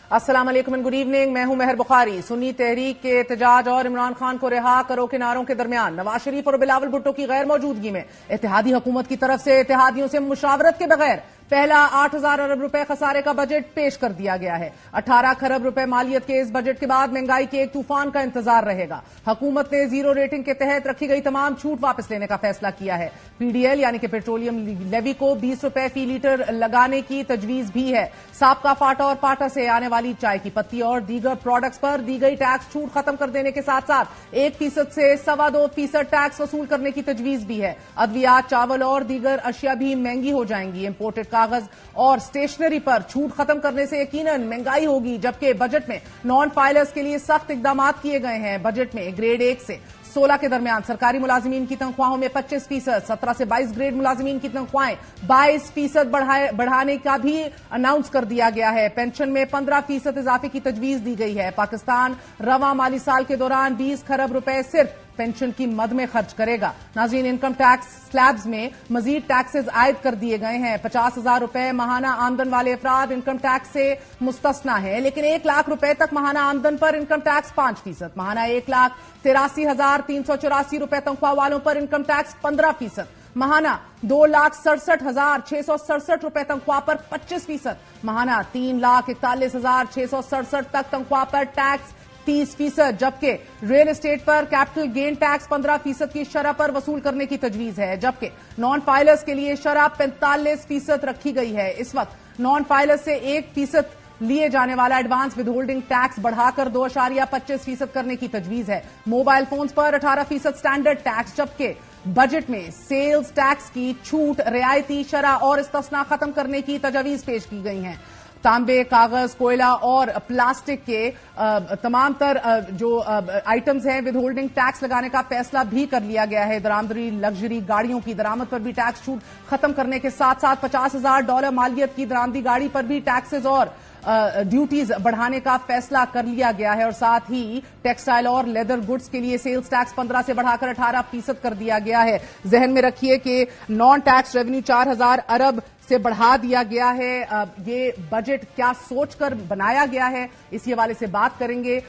अस्सलाम वालेकुम and good evening. मैं हूं मेहर बुखारी। सुन्नी तहरीक के एहतजाज और इमरान खान को रिहा करो के नारों के दरमियान नवाज शरीफ और बिलावल भुट्टो की गैर मौजूदगी में इत्तेहादी हुकूमत की तरफ से इत्तेहादियों से मुशावरत के बगैर पहला 8,000 अरब रुपए खसारे का बजट पेश कर दिया गया है। 18 खरब रुपए मालियत के इस बजट के बाद महंगाई के एक तूफान का इंतजार रहेगा। हुकूमत ने जीरो रेटिंग के तहत रखी गई तमाम छूट वापस लेने का फैसला किया है। पीडीएल यानी कि पेट्रोलियम लेवी को 20 रुपए फी लीटर लगाने की तजवीज भी है। साबका फाटा और पाटा से आने वाली चाय की पत्ती और दीगर प्रोडक्ट्स पर दी गई टैक्स छूट खत्म कर देने के साथ साथ 1% से 2.25% टैक्स वसूल करने की तजवीज भी है। अद्वियात, चावल और दीगर अशिया भी महंगी हो जाएंगी। इंपोर्टेड कागज और स्टेशनरी पर छूट खत्म करने से यकीनन महंगाई होगी, जबकि बजट में नॉन फाइलर्स के लिए सख्त इकदाम किए गए हैं। बजट में ग्रेड 1 से 16 के दरमियान सरकारी मुलाजिमीन की तनख्वाहों में 25%, 17 से 22 ग्रेड मुलाजिमीन की तनख्वाहें 22% बढ़ाने का भी अनाउंस कर दिया गया है। पेंशन में 15% इजाफे की तजवीज दी गई है। पाकिस्तान रवा माली साल के दौरान 20 खरब रुपए सिर्फ पेंशन की मद में खर्च करेगा। नाज़रीन, इनकम टैक्स स्लैब्स में मजीद टैक्सेस आयद कर दिए गए हैं। 50,000 रुपए माहाना आमदन वाले अफराद इनकम टैक्स से मुस्तस्ना है, लेकिन 1 लाख रुपए तक माहाना आमदन पर इनकम टैक्स 5%, माहाना 1,83,384 रुपए तनख्वाह वालों पर इनकम टैक्स 15%, माहाना 2,67,667 रुपए तनख्वाह पर 25%, माहाना 3,41,667 तक तनख्वाह पर टैक्स 30%, जबकि रियल एस्टेट पर कैपिटल गेन टैक्स 15% की शरह पर वसूल करने की तजवीज है। जबकि नॉन फाइलर्स के लिए शरह 45% रखी गई है। इस वक्त नॉन फाइलर्स से 1% लिए जाने वाला एडवांस विद होल्डिंग टैक्स बढ़ाकर 2.25% करने की तजवीज है। मोबाइल फोन्स पर 18% स्टैंडर्ड टैक्स, जबकि बजट में सेल्स टैक्स की छूट, रियायती शरह और इस्तिस्ना खत्म करने की तजवीज पेश की गई हैं। तांबे, कागज, कोयला और प्लास्टिक के तमाम तर जो आइटम्स हैं विद होल्डिंग टैक्स लगाने का फैसला भी कर लिया गया है। दरामदरी लग्जरी गाड़ियों की दरामद पर भी टैक्स छूट खत्म करने के साथ साथ $50,000 मालियत की दरामदी गाड़ी पर भी टैक्सेस और ड्यूटीज बढ़ाने का फैसला कर लिया गया है। और साथ ही टेक्सटाइल और लेदर गुड्स के लिए सेल्स टैक्स 15 से बढ़ाकर 18% कर दिया गया है। जहन में रखिए कि नॉन टैक्स रेवेन्यू 4,000 अरब से बढ़ा दिया गया है। ये बजट क्या सोचकर बनाया गया है, इस हवाले से बात करेंगे।